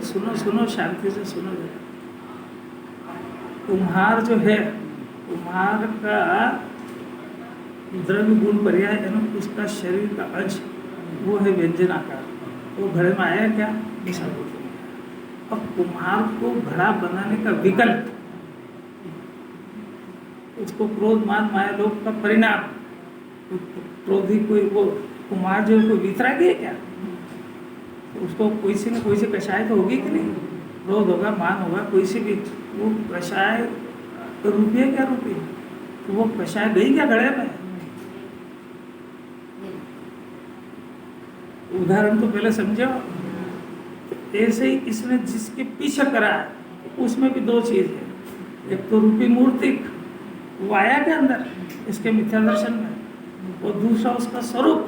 सुनो सुनो, शांति से सुनो। कुम्हार जो है, कुम्हार का द्रव्य गुण पर्याय है ना, उसका शरीर का अंश वो है व्यंजन आकार। वो घड़े में आया क्या? निशा बोलते हैं। अब कुम्हार को घड़ा बनाने का विकल्प, उसको क्रोध मान माया लोभ का परिणाम, क्रोधी कोई वो कुम्हार जो कोई वितरागी है क्या? तो उसको कोई से न कोई से कषाय तो होगी कि नहीं? क्रोध होगा, मान होगा, कोई से भी वो कषाय तो रूपी है क्या? रूपी। तो वो कषाय गई क्या घड़े में? उदाहरण तो पहले समझो। ऐसे ही इसने जिसके पीछे करा उसमें भी दो चीज है, एक तो रूपी मूर्तिक वो आया के अंदर इसके मिथ्या दर्शन में, और दूसरा उसका स्वरूप,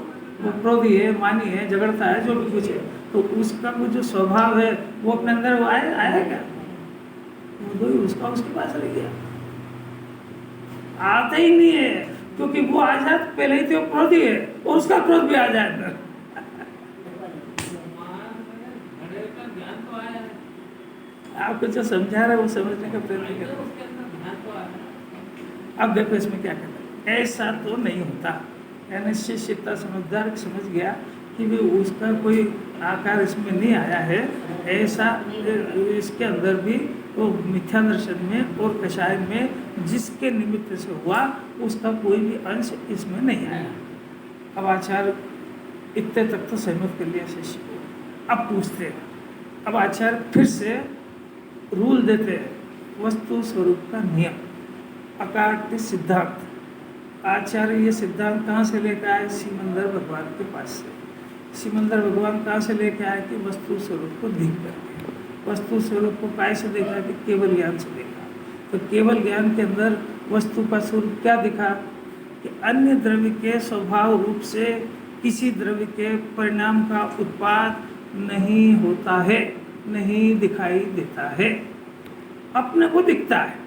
वो क्रोधी है, मानी है, झगड़ता है, जो भी कुछ है, तो उसका वो जो स्वभाव है वो अपने अंदर वो आया क्या? वो दो ही उसका उसके पास रह गया, आता ही नहीं है। क्योंकि वो आ जाए पहले ही तो क्रोधी है और उसका क्रोध भी आ जाए अंदर। आपको जो समझा रहा है वो समझने का प्रयत्न करें। अब देखो इसमें क्या कहते हैं, ऐसा तो नहीं होता। यानी शिष्यता समझदार समझ गया कि भी उसका कोई आकार इसमें नहीं आया है, ऐसा इसके अंदर भी वो मिथ्या दर्शन में और कषाय में जिसके निमित्त से हुआ उसका कोई भी अंश इसमें नहीं आया। अब आचार्य इतने तक तो सहमत कर लिया शिष्य को। अब पूछते हैं, अब आचार्य फिर से रूल देते हैं, वस्तु स्वरूप का नियम, अकाट्य सिद्धांत। आचार्य ये सिद्धांत कहाँ से लेकर आए? सिमंदर भगवान के पास से। सिमंदर भगवान कहाँ से लेकर आए? कि वस्तु स्वरूप को देख करके। वस्तु स्वरूप को काय से देखा? कि केवल ज्ञान से देखा। तो केवल ज्ञान के अंदर वस्तु का स्वरूप क्या दिखा? कि अन्य द्रव्य के स्वभाव रूप से किसी द्रव्य के परिणाम का उत्पाद नहीं होता है, नहीं दिखाई देता है, अपने को दिखता है।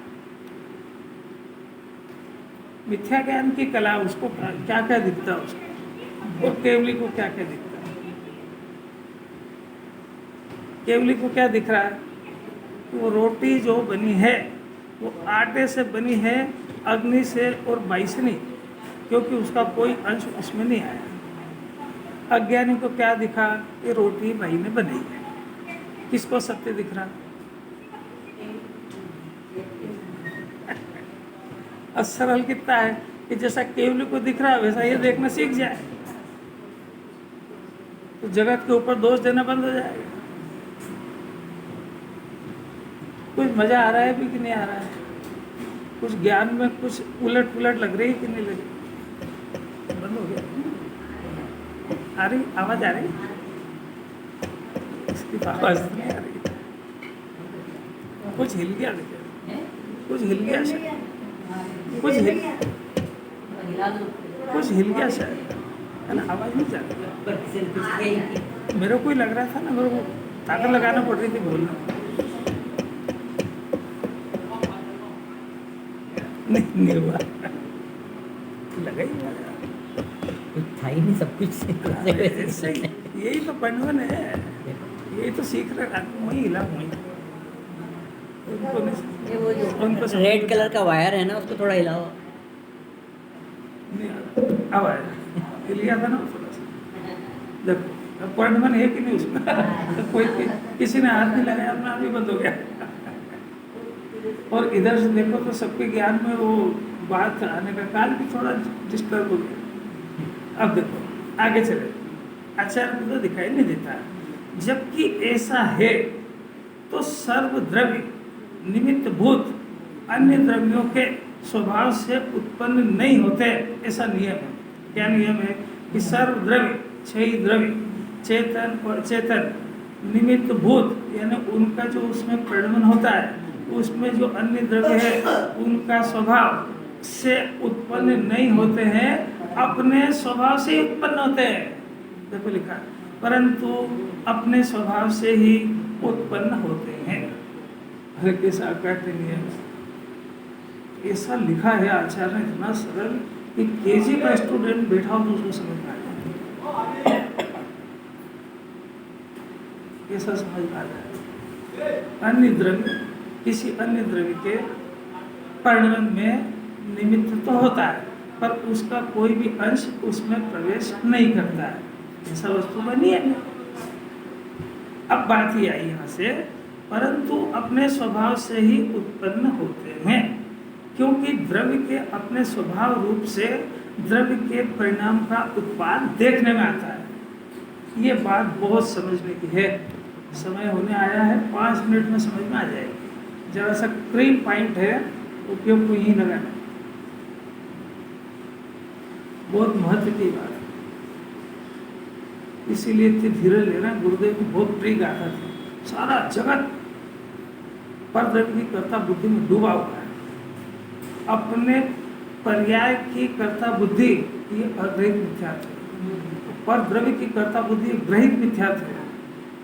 मिथ्या ज्ञान की कला उसको क्या क्या दिखता है उसको? और केवली को क्या क्या दिखता है? केवली को क्या दिख रहा है? वो रोटी जो बनी है वो आटे से बनी है, अग्नि से और बाई से नहीं, क्योंकि उसका कोई अंश उसमें नहीं आया। अज्ञानी को क्या दिखा कि रोटी बाई ने बनाई है। किसको सत्य दिख रहा? और सरल कितना है कि जैसा केवली को दिख रहा है वैसा ये देखना सीख जाए तो जगत के ऊपर दोष देना बंद हो जाएगा। कुछ मजा आ रहा है भी कि नहीं आ रहा है? कुछ ज्ञान में कुछ उलट पुलट लग रही है कि नहीं लग रही? बंद हो गया। आ रही आवाज? आ रही? इसकी आवाज नहीं आ रही। कुछ हिल गया, देखिए कुछ हिल गया शायद, कुछ हिल गया शायद, है ना? आवाज नहीं जा रही। मेरे को ही लग रहा था ना, मेरे को ताकत लगाना पड़ रही थी बोलना। नहीं हुआ, लगा ही हुआ यार। कुछ था ही नहीं, सब कुछ ऐसे ही। यही तो पंडवन है, यही तो सीख रहे। वही हिला वही उनको रेड कलर का वायर है ना, उसको थोड़ा हिलाओ। नहीं अब आया, हिल गया था ना थोड़ा सा। देखो पंडवन है कि नहीं उसमें? तो कोई किसी ने हाथ नहीं लगाया, अपना आप ही बंद हो गया। और इधर से देखो तो सबके ज्ञान में वो बात आने का काल भी थोड़ा डिस्टर्ब हो गया। अब देखो आगे चले, आचार्य को तो दिखाई नहीं देता, जबकि ऐसा है तो सर्वद्रव्य निमित्त भूत अन्य द्रव्यों के स्वभाव से उत्पन्न नहीं होते, ऐसा नियम है। क्या नियम है? कि सर्वद्रव्य, छह द्रव्य, चेतन और चेतन निमित्त भूत, यानी उनका जो उसमें प्रगमन होता है, उसमें जो अन्य द्रव्य है उनका स्वभाव से उत्पन्न नहीं होते हैं, अपने स्वभाव से ही उत्पन्न होते हैं। देखो लिखा, परंतु अपने स्वभाव से ही उत्पन्न होते हैं। हर कैसा नियम ऐसा लिखा है आचार्य ने, इतना सरल कि केजी का स्टूडेंट बैठा हो तो उसको समझ में आ जाए, ऐसा समझ में आ जाए। अन्य द्रव्य, किसी अन्य द्रव्य के परिणमन में निमित्त तो होता है, पर उसका कोई भी अंश उसमें प्रवेश नहीं करता है, ऐसा वस्तु बनी है। अब बात ही आई यहाँ से, परंतु अपने स्वभाव से ही उत्पन्न होते हैं, क्योंकि द्रव्य के अपने स्वभाव रूप से द्रव्य के परिणाम का उत्पाद देखने में आता है। ये बात बहुत समझने की है। समय होने आया है, 5 मिनट में समझ में आ जाएगी। जरा सा क्रीम पॉइंट है, उपयोग को यही लगाना, बहुत महत्व की बात है। इसीलिए इतनी धीरज लेना गुरुदेव की बहुत प्रिय गाथा थी। सारा जगत पर द्रव्य की कर्ता बुद्धि में डूबा हुआ है। अपने पर्याय की कर्ता बुद्धि ये अग्रहित मिथ्यात्व है, पर द्रव्य की कर्ता बुद्धि ग्रहित मिथ्यात्व है।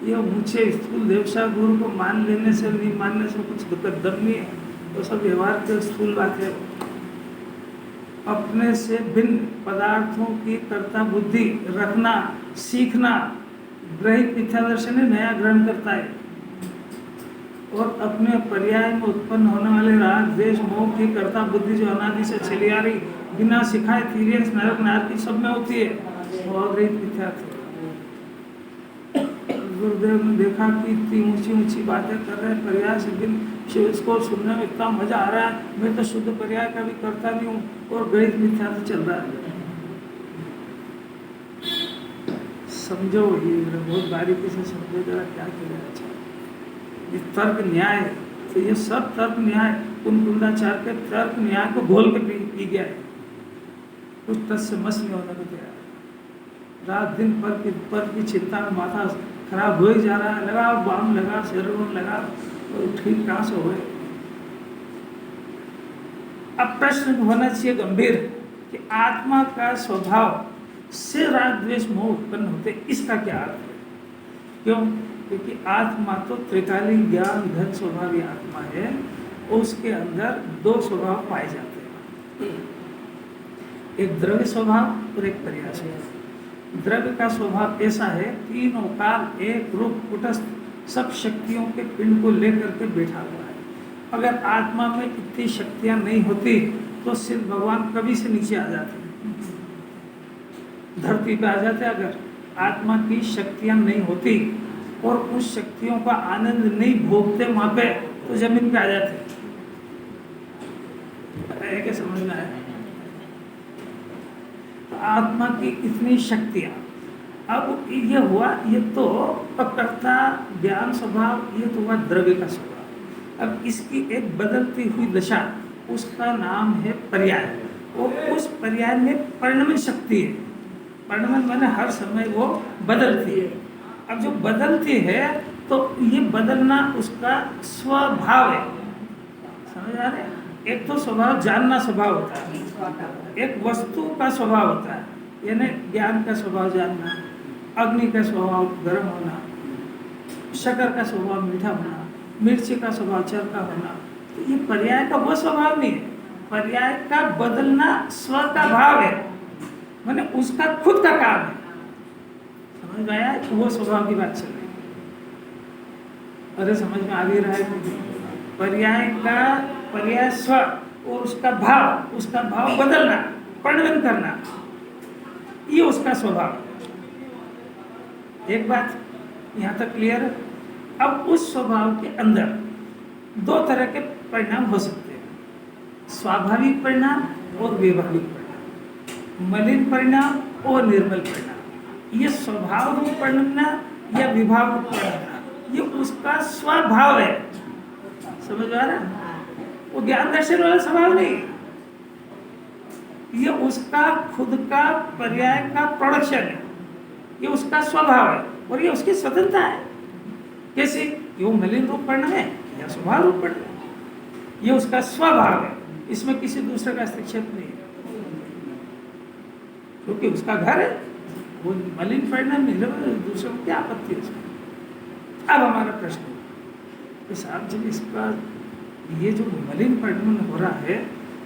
ये ऊंचे स्थूल देवसा गुरु को मान लेने से, नहीं मानने से कुछ दम नहीं है, वो सब व्यवहार के स्थूल बात है। अपने से भिन्न पदार्थों की कर्ता बुद्धि रखना सीखना ग्रहित मिथ्या दर्शन है, नया ग्रहण करता है। और अपने पर्याय में उत्पन्न होने वाले राग द्वेष मोह की कर्ता बुद्धि जो अनादि से चली आ रही, बिना सिखाए तीर्यंश नरक नारकी सब में होती है, वो अग्रहित मिथ्या थी। गुरुदेव ने देखा कि इतनी ऊंची ऊंची बातें कर रहे हैं, पर्याय से बिन, इसको सुनने में इतना मजा आ रहा है, मैं तो शुद्ध पर्याय का भी करता नहीं हूँ और ग्रहित मिथ्या से चल रहा है। समझो, ये बहुत बारीकी से समझो जरा क्या किया। अच्छा, ये तर्क न्याय, तो ये सब तर्क न्याय कुंकुंदाचार्य के तर्क न्याय को घोल के पी गया है। कुछ तस्य मस में होने को तैयार, रात दिन पर की चिंता में माथा खराब हो ही जा रहा है। लगाओ बाम, लगाओ सेरोम, लगाओ, तो ठीक कहाँ से होए। अब प्रश्न होना चाहिए गंभीर कि आत्मा का स्वभाव से राग द्वेष मोह उत्पन्न होते, इसका क्या अर्थ है? क्यों? क्योंकि आत्मा तो त्रिकालीन ज्ञान घन स्वभावी आत्मा है, उसके अंदर 2 स्वभाव पाए जाते हैं, एक द्रव्य स्वभाव और एक पर्याय स्वभाव। द्रव्य का स्वभाव ऐसा है, तीनों काल एक रूप कुटस्थ सब शक्तियों के पिंड को लेकर के बैठा हुआ है। अगर आत्मा में इतनी शक्तियां नहीं होती तो सिर्फ भगवान कभी से नीचे आ जाते, धरती पे आ जाते। अगर आत्मा की शक्तियां नहीं होती और उस शक्तियों का आनंद नहीं भोगते वहां पे, तो जमीन पे आ जाते। है क्या समझ में आया? तो आत्मा की इतनी शक्तियां, अब ये हुआ, ये तो कर्ता ज्ञान स्वभाव, ये तो हुआ द्रव्य का स्वभाव। अब इसकी एक बदलती हुई दशा, उसका नाम है पर्याय। और उस पर्याय में परिणमन शक्ति है। परिणमन माने हर समय वो बदलती है। अब जो बदलती है तो ये बदलना उसका स्वभाव है। समझ आ रहे हैं? एक तो स्वभाव जानना स्वभाव होता है, एक वस्तु का स्वभाव होता है, यानी ज्ञान का स्वभाव जानना, अग्नि का स्वभाव गर्म होना, शक्कर का स्वभाव मीठा होना, मिर्ची का स्वभाव चरका होना। तो ये पर्याय का वो स्वभाव नहीं है। पर्याय का बदलना स्व का भाव है, माने उसका खुद का काम है। समझ में आया? वो स्वभाव की बात चल रही है। अरे समझ में आ भी रहा है? पर्याय का पर्याय स्व और उसका भाव बदलना, परिणमन करना, ये उसका स्वभाव। एक बात यहाँ तक क्लियर है? अब उस स्वभाव के अंदर दो तरह के परिणाम हो सकते हैं, स्वाभाविक परिणाम और वैभाविक परिणाम, मलिन परिणाम और निर्मल परिणाम। ये स्वभाव रूप परिणाम या विभाव रूप परिणाम, ये उसका स्वभाव है। समझ आ रहा है? वो ज्ञान दर्शन वाला स्वभाव नहीं, ये उसका खुद का पर्याय का प्रोडक्शन है, ये उसका स्वभाव है और ये उसकी स्वतंत्रता है। कैसे? ये मलिन रूप परिणाम है या स्वभाव रूप परिणाम, ये उसका स्वभाव है। इसमें किसी दूसरे का हस्तक्षेप नहीं है, क्योंकि उसका घर है। वो मलिन परिणाम नहीं, दूसरे को क्या आपत्ति है उसमें? अब हमारा प्रश्न कि साहब जब इसका ये जो मलिन परिणाम हो रहा है,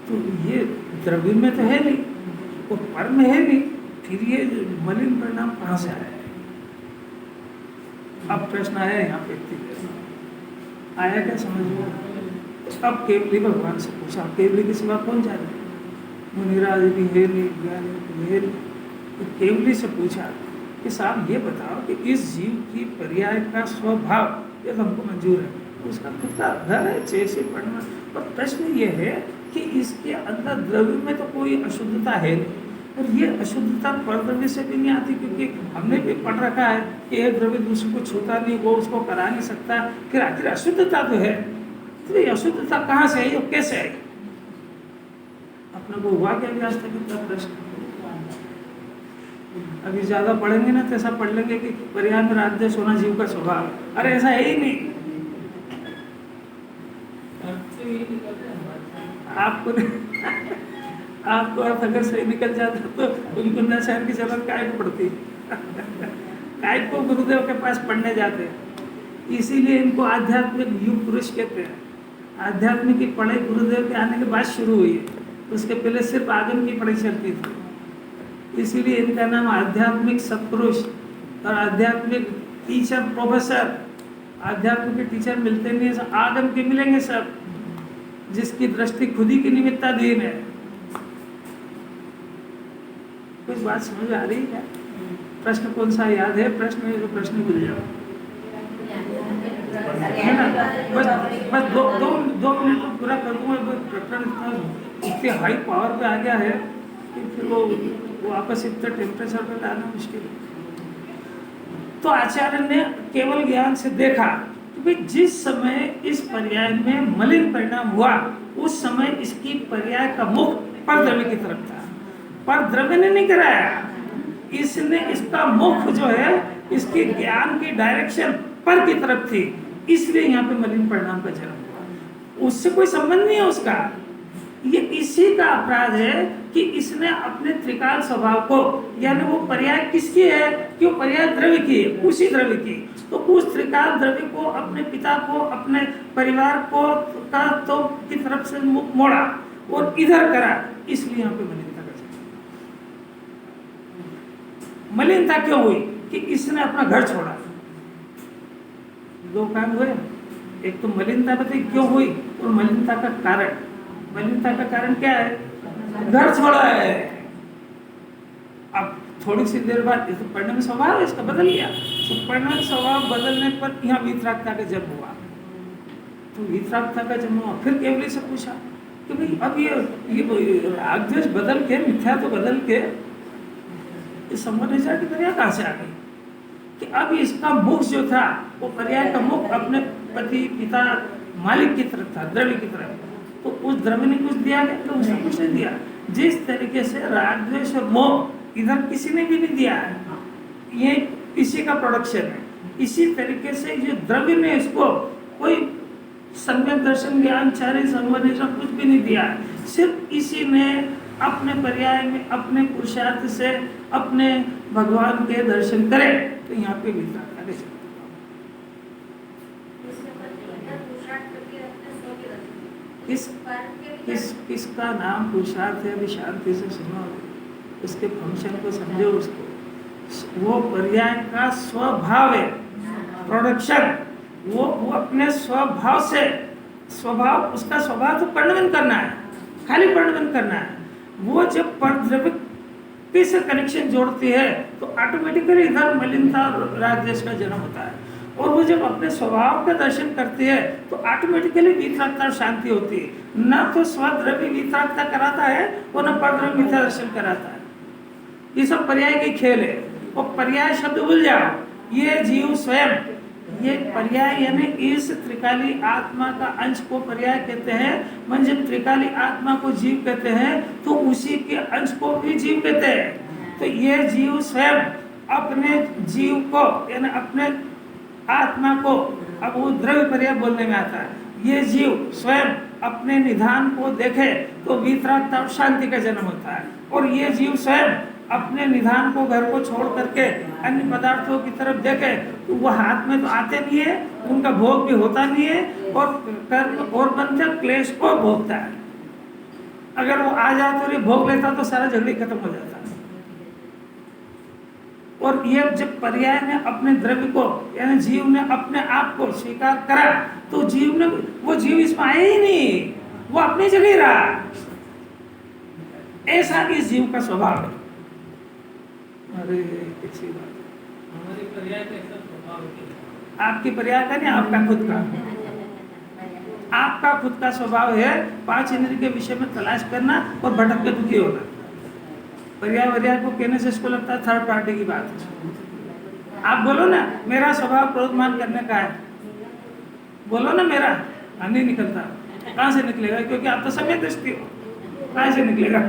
तो ये द्रव्य में तो है नहीं और पर में है नहीं, फिर ये मलिन परिणाम कहाँ से आया है? अब प्रश्न आया यहाँ पे, आया क्या समझ में? अब केवली भगवान से पूछा, केवली के सिवा कौन जाने? मुनिराज भी है नहीं, ज्ञानी भी है नहीं। तो केवली से पूछा कि साहब ये बताओ कि इस जीव की पर्याय का स्वभाव ये तो हमको मंजूर है, उसका खुद का घर है, जैसे पढ़ना। पर प्रश्न ये है कि इसके अंदर द्रव्य में तो कोई अशुद्धता है नहीं, और ये अशुद्धता परद्रव्य से भी नहीं आती, क्योंकि हमने भी पढ़ रखा है कि एक द्रव्य दूसरे को छूता नहीं, वो उसको करा नहीं सकता। फिर आखिर अशुद्धता तो है, तो ये अशुद्धता कहाँ से आई और कैसे आई? अपने को हुआ क्या भी आज तक इतना प्रश्न? अभी ज्यादा पढ़ेंगे ना तो ऐसा पढ़ लेंगे कि पर्याय में राज्य सोना जीव का स्वभाव। अरे ऐसा है ही नहीं। आपको अर्थ अगर सही निकल जाता तो उनको न शहर की जरूरत काय को पड़ती, काय को गुरुदेव के पास पढ़ने जाते हैं। इसीलिए इनको आध्यात्मिक युग पुरुष कहते हैं। आध्यात्मिक की पढ़ाई गुरुदेव के आने के बाद शुरू हुई है, उसके पहले सिर्फ आगम की पढ़ाई चलती थी। इसीलिए इनका नाम आध्यात्मिक सत्पुरुष और आध्यात्मिक टीचर प्रोफेसर। आध्यात्मिक के टीचर मिलते नहीं, आगम के मिलेंगे सब, जिसकी दृष्टि खुद ही की निमित्ताधीन है। कुछ बात समझ आ रही है? प्रश्न कौन सा याद है? प्रश्न है जो प्रश्न भूल जाओ, है ना? बस दो मिनट में पूरा कर दूंगा। प्रकरण इतने हाई पावर पे आ गया है कि फिर वो वापस इतने टेम्परेचर पे लाना मुश्किल है। तो आचार्य ने केवल ज्ञान से देखा कि जिस समय इस पर्याय में मलिन परिणाम हुआ, उस समय इसकी पर्याय का मुख पर द्रव्य की तरफ था, पर द्रव्य ने नहीं कराया। इसने इसका मुख जो है, इसकी ज्ञान की डायरेक्शन पर की तरफ थी, इसलिए यहाँ पे मलिन परिणाम का जन्म हुआ। उससे कोई संबंध नहीं है उसका। ये इसी का अपराध है कि इसने अपने त्रिकाल स्वभाव को, यानी वो पर्याय किसकी है कि वो पर्याय द्रव्य की है, उसी द्रव्य की, तो उस त्रिकाल द्रव्य को अपने पिता को, अपने परिवार को का तो की तरफ से मोड़ा और इधर करा, इसलिए यहाँ पे मलिनता का जन्म। मलिनता क्यों हुई? कि इसने अपना घर छोड़ा। दो काम हुए, एक तो मलिनता बताई क्यों हुई, और मलिनता का कारण। मलिनता का कारण क्या है? घर छोड़ा है। अब थोड़ी सी देर बाद इस पढ़ने में स्वभाव इसका बदल गया, तो पढ़ने में स्वभाव बदलने पर यहाँ वितरागता का जन्म हुआ। तो वितरागता का जन्म हुआ, फिर केवली से पूछा कि भाई अब ये राग द्वेष बदल के, मिथ्या तो बदल के, इस संबंध की पर्याय कहाँ से आ गई? कि अब इसका मुख जो था वो पर्याय का मुख अपने पति, पिता, मालिक की तरफ था, द्रव्य की तरफ। तो उस द्रव्य ने कुछ दिया क्या? तो उसने कुछ नहीं दिया। जिस तरीके से राग द्वेष और मोह इधर किसी ने भी नहीं दिया है, ये इसी का प्रोडक्शन है। इसी तरीके से जो द्रव्य ने इसको कोई सम्यक दर्शन, ज्ञान, चारि संबंध कुछ भी नहीं दिया है। सिर्फ इसी ने अपने पर्याय में, अपने पुरुषार्थ से अपने भगवान के दर्शन करे, तो यहाँ पे वितरागता का जन्म। इसका नाम पुरुषार्थ है। अभी शांति से सुनो, इसके फंक्शन को समझो। उसको वो पर्याय का स्वभाव है, प्रोडक्शन। वो अपने स्वभाव से, स्वभाव, उसका स्वभाव तो परिणमन करना है, खाली परिणमन करना है। वो जब परद्रव्य से कनेक्शन जोड़ती है तो ऑटोमेटिकली इधर मलिनता और राग द्वेष का जन्म होता है। और वो जब अपने स्वभाव का दर्शन करती है तो ऑटोमेटिकली वितरागता और शांति होती है। न तो स्वद्रव्य वितरागता कराता है और न परद्रव्य मिथ्या दर्शन कराता है। ये सब पर्याय की खेल है। वो पर्याय शब्द भूल जाओ, ये जीव स्वयं, ये पर्याय यानी इस त्रिकाली आत्मा का अंश को पर्याय कहते हैं। म्हणजे त्रिकाली आत्मा को जीव कहते हैं, तो उसी के अंश को भी जीव कहते हैं। तो ये जीव स्वयं अपने जीव को यानी अपने आत्मा को, अब वो द्रव्य पर्याय बोलने में आता है, ये जीव स्वयं अपने निधान को देखे तो वितरागता और शांति का जन्म होता है। और ये जीव स्वयं अपने निधान को, घर को छोड़ करके अन्य पदार्थों की तरफ देखे तो वह हाथ में तो आते नहीं है, उनका भोग भी होता नहीं है, और कर्म और बंधन क्लेश को भोगता है। अगर वो आ जाए तो ये भोग लेता तो सारा झगड़ी खत्म हो जाता। और ये जब पर्याय ने अपने द्रव्य को यानी जीव ने अपने आप को स्वीकार करा तो जीव ने, वो जीव इसमें आया ही नहीं, वो अपनी जगह रहा। ऐसा इस जीव का स्वभाव है। अरे किसी बात, हमारी पर्याय का ऐसा स्वभाव है। आपकी पर्याय का नहीं, आपका खुद का, आपका खुद का स्वभाव है 5 इंद्रिय के विषय में तलाश करना और भटक के दुखी होना। पर्याय वर्याय को कहने से इसको लगता है थर्ड पार्टी की बात है। आप बोलो ना मेरा स्वभाव क्रोधमान करने का है, बोलो ना मेरा, नहीं निकलता। कहाँ से निकलेगा? क्योंकि आप तो सम्यक दृष्टि हो, कहाँ से निकलेगा?